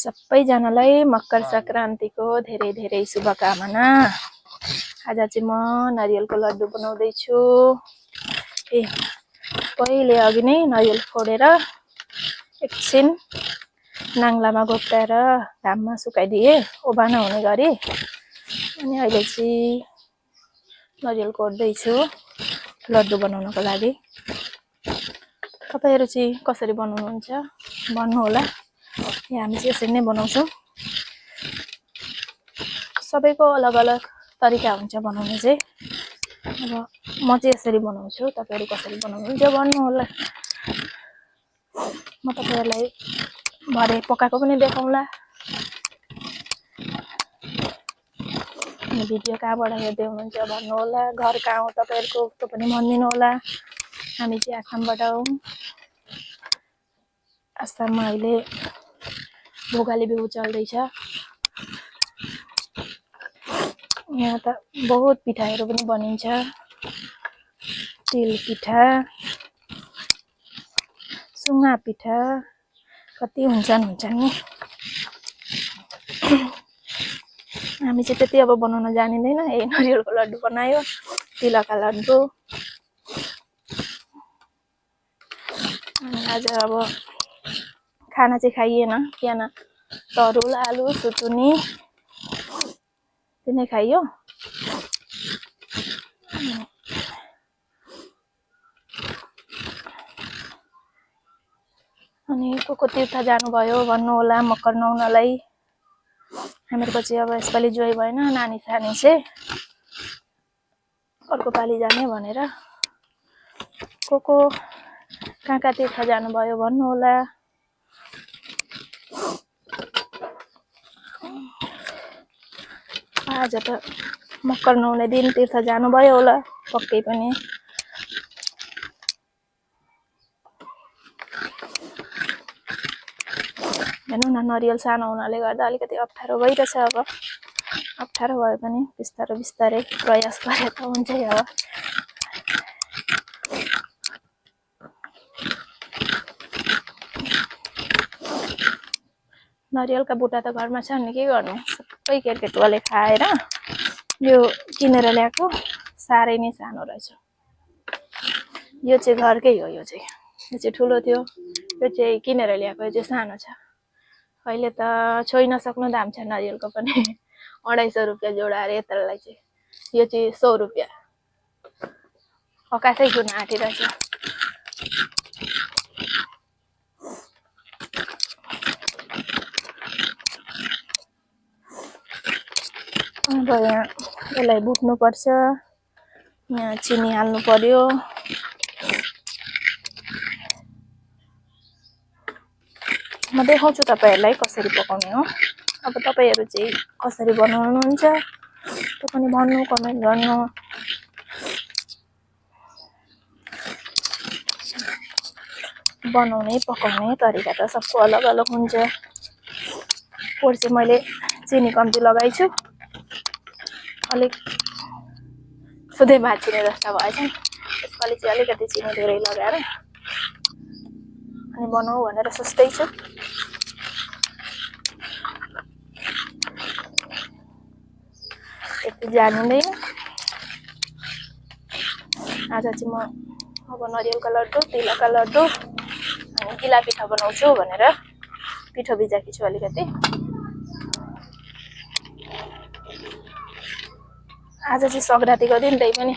सबैजनालाई मकर संक्रान्तिको धेरै धेरै शुभकामना। आज चाहिँ म नरिवलको लड्डु बनाउँदैछु। पहिले अघि नै नरिवल फोडेर एकछिन नाङ्लामा घोप्ट्याएर घाममा सुकाइदिए ओभानो हुने गरी। अनि अहिले चाहिँ नरिवल कोर्दैछु लड्डु बनाउनको लागि। तपाईहरु चाहिँ कसरी बनाउनुहुन्छ भन्नु होला। हामी चाहिँ यसरी नै बनाउँछौँ। सबैको अलग अलग तरिका हुन्छ बनाउनु चाहिँ। अब म चाहिँ यसरी बनाउँछु, तपाईहरु कसरी बनाउनुहुन्छ भन्नु होला। म तपाईहरुलाई भरे पकाएको पनि देखाउँला। भिडियो कहाँबाट हेर्दै हुनुहुन्छ भन्नु होला। घर कहाँ हो तपाईहरुको त्यो पनि भनिदिनु होला। हामी चाहिँ आसामबाट हौं। आसाममा अहिले भोगाली बिहु चल्दैछ। यहाँ त बहुत पिठाहरू पनि बनिन्छ। तिल पिठा, सुङ्गा पिठा कति हुन्छन् नि। हामी चाहिँ त्यति अब बनाउन जानिदैन। नरिवलको लड्डु बनायो, तिलका लड्डु। आज अब खाना चाहिँ खाइएन, किन तरुल, आलु, सुतुनी तिनै खाइयो। अनि को तीर्थ जानुभयो भन्नु होला मकर नुहाउनलाई। हामीहरूको चाहिँ अब यसपालि जोइ भएन, नानी सानी चाहिँ अर्को पालि जाने भनेर। को कहाँ तीर्थ जानुभयो भन्नु होला। आज त मकर नुहाउने दिन तीर्थ जानुभयो होला पक्कै पनि। हेर्नु न, नरिवल सानो हुनाले गर्दा अलिकति अप्ठ्यारो भइरहेछ। अब अप्ठ्यारो भए पनि बिस्तारै बिस्तारै प्रयास गरे त हुन्छै। अब नरिवलका बुटा त घरमा छन् नि, के गर्नु। सबै केटकेटुवाले खाएर यो किनेर ल्याएको साह्रै नै सानो रहेछ। यो चाहिँ घरकै हो। यो चाहिँ ठुलो थियो, यो चाहिँ किनेर ल्याएको, यो चाहिँ सानो छ। अहिले त छोइ नसक्नु दाम छ नरिवलको पनि। 250 रुपियाँ जोडा अरे यत्रलाई चाहिँ। यो चाहिँ 100 रुपियाँ। अकासै गुण आँटिरहेछ। अब यहाँ यसलाई बुट्नु पर्छ। यहाँ चिनी हाल्नु पर्यो। म देखाउँछु तपाईहरुलाई कसरी पकाउने हो। अब तपाईहरु चाहिँ कसरी बनाउनुहुन्छ त्यो पनि भन्नु, कमेन्ट गर्नु। बनाउने पकाउने तरिका त सबको अलग अलग हुन्छ। पोहोर चाहिँ मैले चिनी कम्ती लगाइछु, अलिक सुधै भाँचिने जस्ता भएछ। यसपालि चाहिँ अलिकति चिनी धेरै लगाएर अनि बनाऊ भनेर सोच्दैछु। यति जानिँदैन। आज चाहिँ म अब नरिवलका लड्डु, तिलका लड्डु अनि गिला पिठा बनाउँछु भनेर पिठो भिजाकी छु अलिकति। आज चाहिँ संक्रान्तिको दिन, त्यही पनि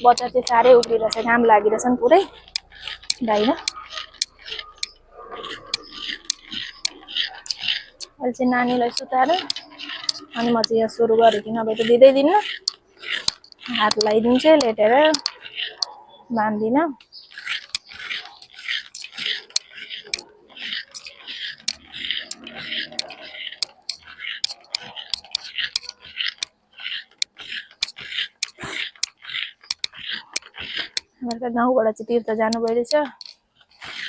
बजार चाहिँ साह्रै उक्लिरहेछ, घाम लागिरहेछन् पुरै बाहिर। अहिले चाहिँ नानीलाई सुताएर अनि म चाहिँ यहाँ सुरु गरेकी, नभए त दिँदै दिन्न। हात लगाइदिन्छु लेटेर, बाँध्दिन। हामीहरूका गाउँबाट चाहिँ तीर्थ जानुभयो रहेछ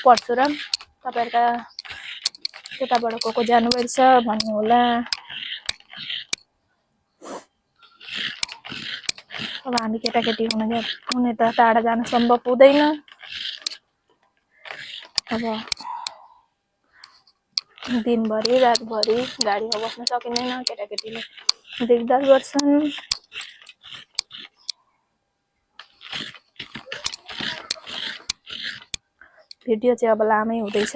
परशुराम। तपाईहरुका त्यताबाट को जानुभयो रहेछ भन्नु होला। अब हामी केटाकेटी हुने त टाढा जान सम्भव हुँदैन। अब दिनभरि रातभरि गाडीमा बस्न सकिँदैन केटाकेटीले दिगदार गर्छन् भिडियो चाहिँ अब लामै हुँदैछ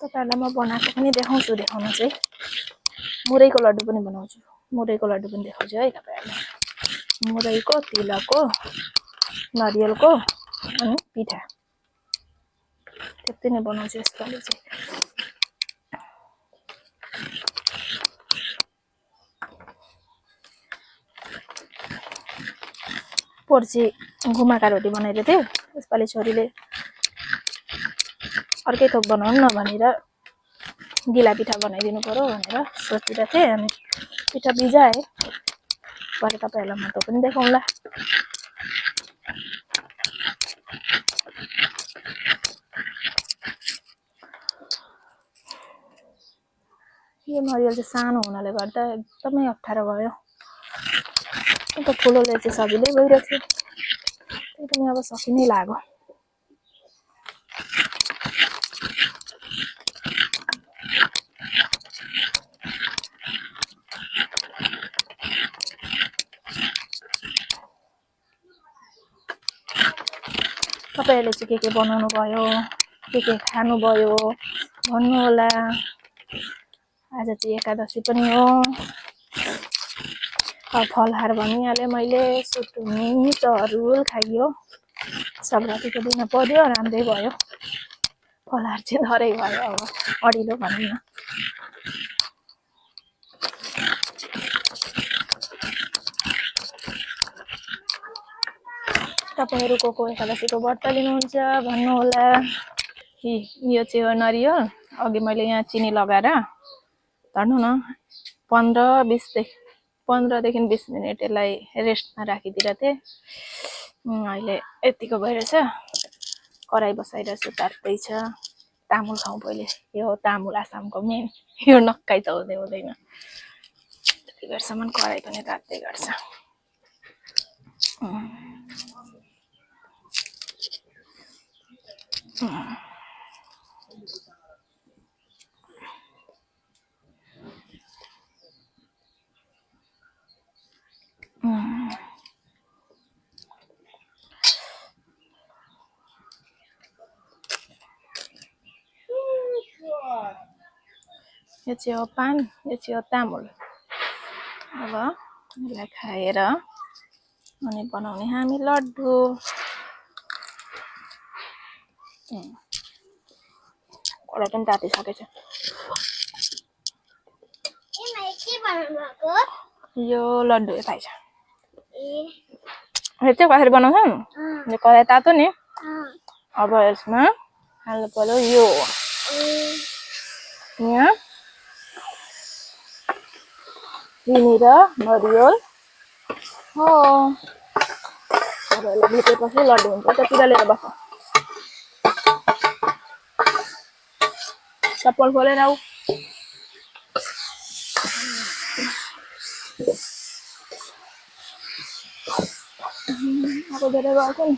तपाईहरुलाई म बनाएको पनि देखाउँछु देखाउन चाहिँ मुरैको लड्डु पनि बनाउँछु मुरैको लड्डु पनि देखाउँछु है तपाईहरुलाई मुरैको तिलको नरियलको अनि पिठा त्यति नै बनाउँछु यसपालि चाहिँ पर्सि घुमाका रोटी बनाइदिएको थिएँ यसपालि छोरीले अर्कै थोक बनाउनु न भनेर गिला पिठा बनाइदिनु पर्यो भनेर सोचिरहेको थिएँ अनि पिठा भिजाएँ भरे तपाईहरुलाई म त पनि देखाउँला यो नरियल चाहिँ सानो हुनाले गर्दा एकदमै अप्ठ्यारो भयो अन्त ठुलोले चाहिँ सजिलै भइरहेको थियो त्यही पनि अब सकिनै लाग्यो तपाईहरुले चाहिँ के बनाउनु भयो के खानु भयो भन्नु होला आज चाहिँ एकादशी पनि हो फलहार भनिहाले मैले सुटुनी चरुल खाइयो संक्रान्तिको दिन पर्यो राम्रै भयो फलहार चाहिँ धरै भयो अब अडिलो भनौँ न तपाईहरुको को एकादशीको व्रत लिनुहुन्छ भन्नु होला यो चाहिँ हो नरियल अघि मैले यहाँ चिनी लगाएर धर्नु न 15 देखि 20 मिनेट यसलाई रेस्टमा राखिदिएको थिएँ अहिले यतिको भइरहेछ कराई बसाइरहेछु तात्दैछ तामुल खाउँ पहिले यो हो तामुल आसामको मेन यो नक्काइ चल्दै हुँदैन त्यति बेरसम्म कराई पनि तात्दै गर्छ यो चाहिँ हो पान यो चाहिँ हो तामुल अब यसलाई खाएर अनि बनाउने हामी लड्डु कराई पनि तातिसकेछ यो लड्डु थाहा छ यो चाहिँ कसरी बनाउँछन् यो कराई तातो नि अब यसमा हाल्नु पर्यो यो यहाँ चिनी र नरिवल हो अब यसलाई भेटेपछि लड्डु हुन्छ त्यतिबेला लिएर बस चप्पल खोलेर आऊ अब धेरै गएको नि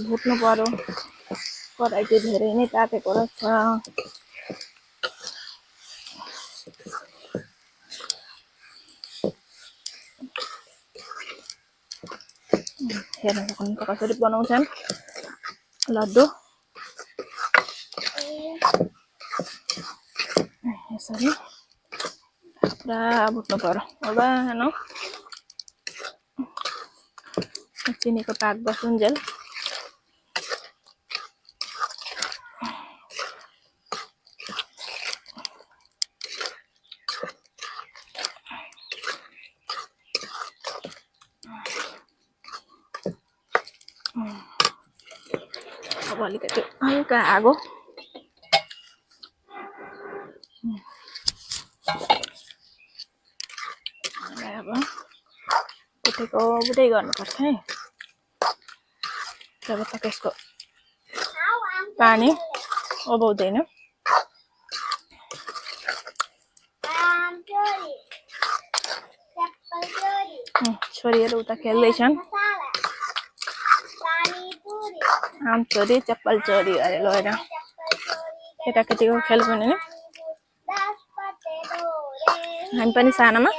भुट्नु पर्यो कराई चाहिँ धेरै नै तातेको रहेछ हेर्न सक्नुहुन्छ कसरी बनाउँछन् लड्डु यसरी पुरा भुट्नु पर्यो अब हेर्नु चिनीको पाक बसुन्जेल अब अलिकति हल्का आगो अब बुटै गर्नुपर्छ है तब त त्यसको पानी ओबाउँदैन छोरीहरू उता खेल्दैछन् आम चोरी चप्पल चोरी अरे लगेर केटाकेटीको खेल पनि नि हामी पनि सानोमा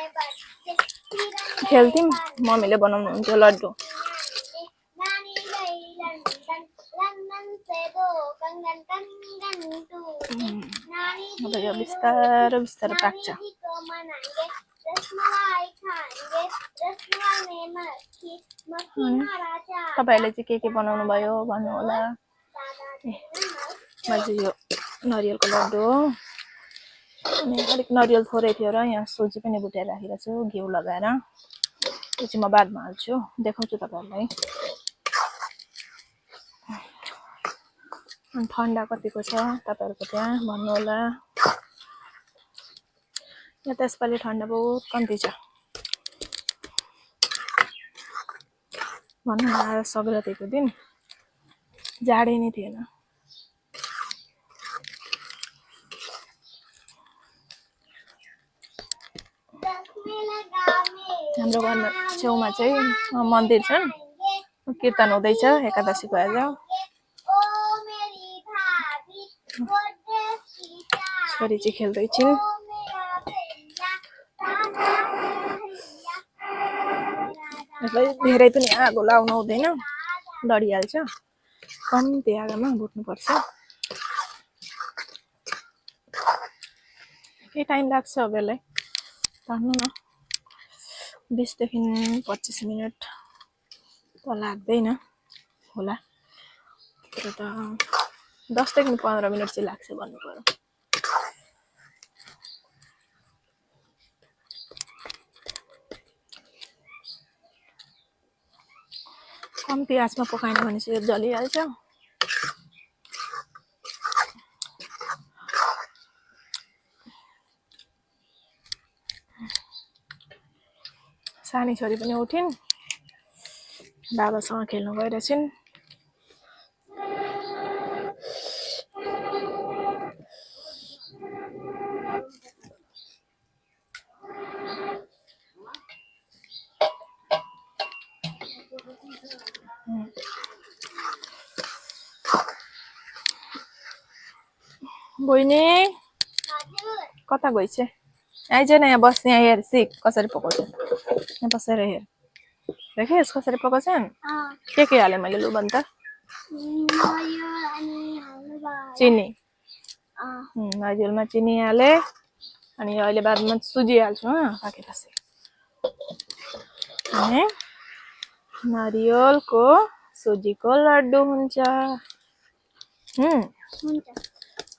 खेल्थ्यौँ मम्मीले बनाउनु हुन्थ्यो लड्डु अब यो बिस्तारो बिस्तारो पाक्छ तपाईहरुले चाहिँ के बनाउनु भयो भन्नु होला मैले यो नरियलको लड्डु हो अनि अलिक नरियल थोरै थियो र यहाँ सोजी पनि भुटेर राखेको छु घिउ लगाएर त्यो चाहिँ म बादमा हाल्छु देखाउँछु तपाईहरुलाई अनि ठन्डा कतिको छ तपाईहरुको त्यहाँ भन्नु होला यहाँ त्यसपालि ठन्डा बहुत कम्ती छ भन्नु न सग्रातीको दिन जाडै नै थिएन हाम्रो घरमा छेउमा चाहिँ मन्दिर छ कीर्तन हुँदैछ एकादशीको आज छोरी चाहिँ खेल्दै छु यसलाई धेरै पनि आगो लाउनु हुँदैन लडिहाल्छ कम्ती आगोमा भुट्नुपर्छ के टाइम लाग्छ अब यसलाई भन्नु न 20 देखि 25 मिनेट त लाग्दैन होला तर त 10 देखि 15 मिनेट चाहिँ लाग्छ भन्नु पर्यो कम्ती आँचमा पकाएन भने चाहिँ जलिहाल्छ सानी छोरी पनि उठिन् बाबासँग खेल्न गइरहेछिन् बहिनी कता गइछ आइज न यहाँ बस यहाँ हेर सिक कसरी पकाउँछ यहाँ बसेर हेर देखेस् कसरी पकाउँछन् के हाले मैले लु भन् त चिनी नरियलमा चिनी हाले अनि अहिले बादमा सुजी हाल्छु पाकेपछि अनि नरियलको सुजीको लड्डु हुन्छ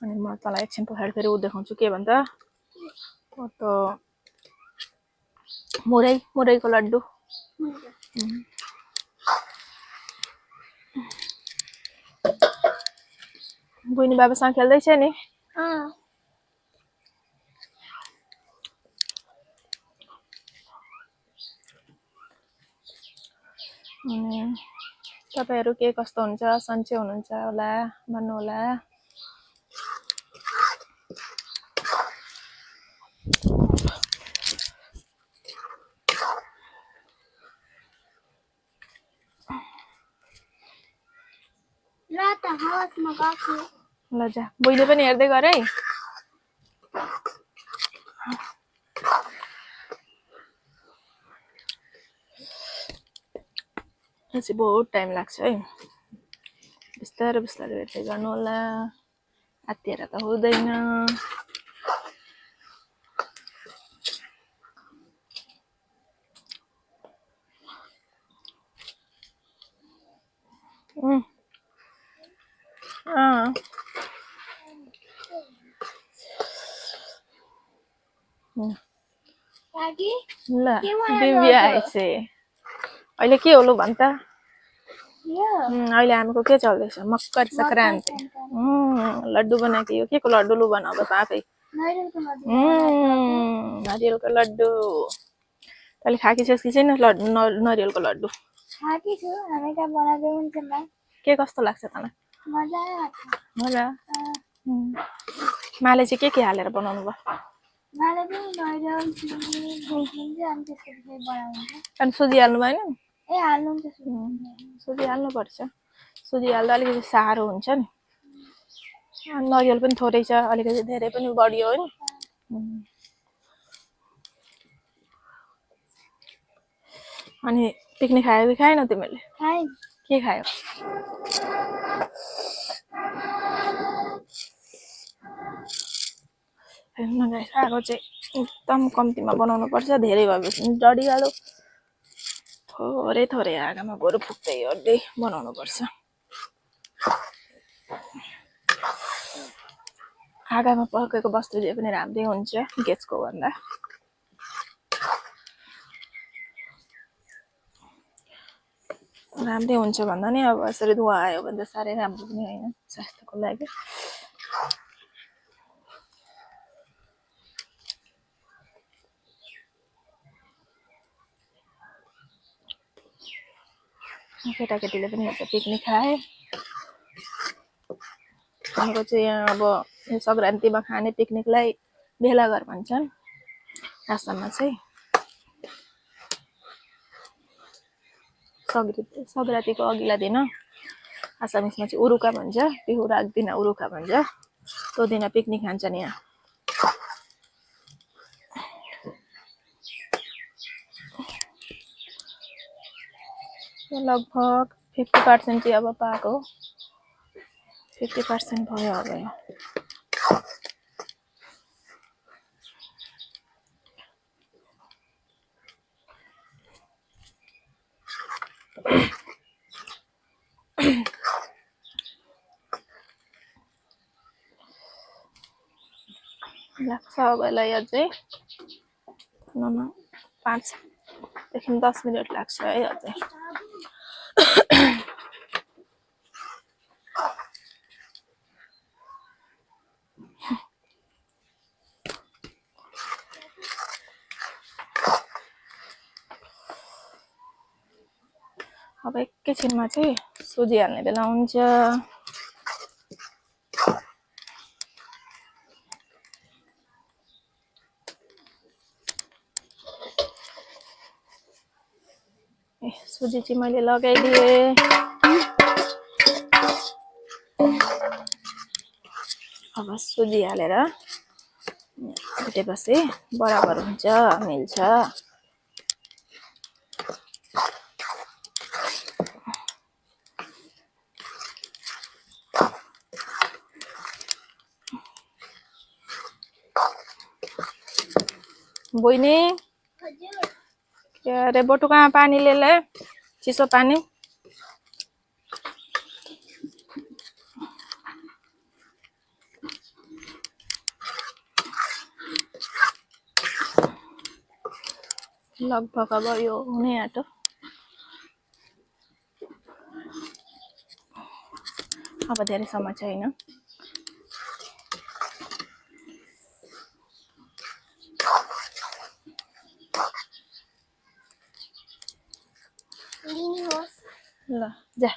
अनि म तँलाई एकछिन पछाडि फेरि उ देखाउँछु के भन्छ त मुरैको लड्डु बहिनी बाबासँग खेल्दैछ नि अनि तपाईहरु के कस्तो हुन्छ सन्चै हुनुहुन्छ होला भन्नु होला ल जा बहिनी पनि हेर्दै गर है चाहिँ बहुत टाइम लाग्छ है बिस्तारै बिस्तारै हेर्दै गर्नु होला आत्तिएर त हुँदैन ल दिव्या आइछ अहिले के होलो भन् त अहिले हामीको के चल्दैछ मकर संक्रान्ति लड्डु बनाएको यो के को लड्डु लु बनाऊ त आफै नारियलको लड्डु तैले खाकी छस् कि छैन नरियलको लड्डु खाकी छु हामी त बनाउँदै हुन्छ म के कस्तो लाग्छ तँलाई मजा लाग्छ मजा माले चाहिँ के हालेर बनाउनु भयो माले बनाइदिउँ नरिवल चिनी हुन्छ अनि त्यसपछि फेरि बनाउँछ अनि सुजी हाल्नु भएन ए हाल्नु त सुजी हाल्नुपर्छ सुजी हाल्दा अलिकति साह्रो हुन्छ नि अनि नरिवल पनि थोरै छ अलिकति धेरै पनि बढियो होइन अनि पिकनिक खायो कि खाएन तिमीले खाएँ के खायो हेर्नु गाइस आगो चाहिँ एकदम कम्तीमा बनाउनु पर्छ धेरै भएपछि डढिहाल्यो थोरै थोरै आगोमा बरु फुक्दै ओर्दै बनाउनु पर्छ आगोमा पकाएको वस्तु जे पनि राम्रै हुन्छ ग्यासको भन्दा राम्रै हुन्छ भन्दा नि अब यसरी धुवा आयो भने त साह्रै राम्रो पनि होइन स्वास्थ्यको लागि केटाकेटीले पनि हुन्छ पिकनिक खाए हाम्रो चाहिँ यहाँ अब यो सङ्क्रान्तिमा खाने पिकनिकलाई भेलाघर भन्छन् आसाममा चाहिँ सङ्क्रान्तिको अघिल्ला दिन आसामिसमा चाहिँ उरुका भन्छ बिहुराग दिन उरुका भन्छ त्यो दिन पिकनिक खान्छन् यहाँ लगभग 50% चाहिँ अब पाएको 50% भयो अब लाग्छ अबलाई अझै 5 देखि 10 मिनट लाग्छ है अझै अब एकैछिनमा चाहिँ सुजी हाल्ने बेला हुन्छ सुजी चाहिँ मैले लगाइदिएँ अब सुजी हालेर भुटेपछि बराबर हुन्छ मिल्छ बहिनी के अरे बटुकामा पानी ले चिसो पानी लगभग अब यो हुने आँटो अब धेरै समय छैन ल जा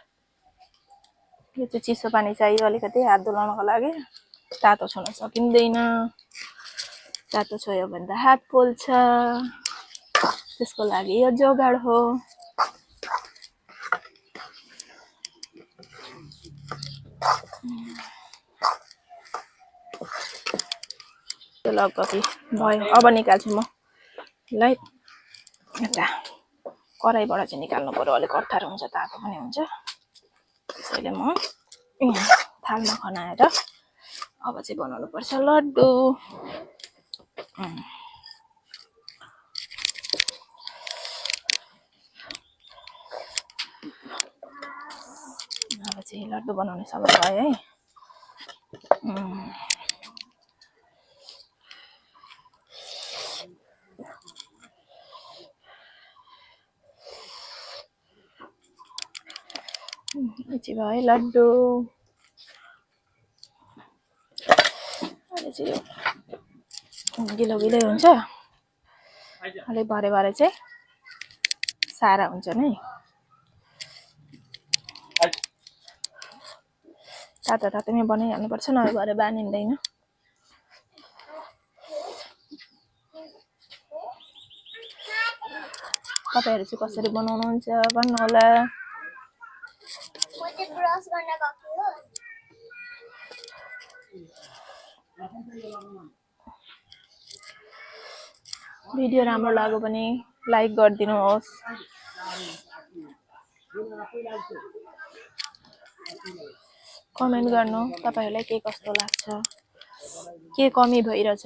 यो चाहिँ चिसो पानी चाहियो अलिकति हात धुलाउनको लागि तातो छुन सकिँदैन तातो छोयो भने त हात पोल्छ त्यसको लागि यो जोगाड हो त्यो लगभग भयो अब निकाल्छु म ल यता कराईबाट चाहिँ निकाल्नु पर्यो अलिक अप्ठ्यारो हुन्छ तातो पनि हुन्छ त्यसैले म थालमा खनाएर अब चाहिँ बनाउनु पर्छ लड्डु अब चाहिँ लड्डु बनाउने समय भयो है यति भयो लड्डु अहिले चाहिँ गिलो गिलै हुन्छ अलिक भरे भरे चाहिँ सारा हुन्छ नि तातो तातोमै बनाइहाल्नुपर्छ नभए भरे बानिँदैन तपाईहरु चाहिँ कसरी बनाउनुहुन्छ भन्नु होला। म चाहिँ क्रस गर्न गएको हो। भिडियो राम्रो लाग्यो भने लाइक गरिदिनुहोस्। कमेन्ट गर्नु तपाईहरुलाई के कस्तो लाग्छ, के कमी भइरहेछ।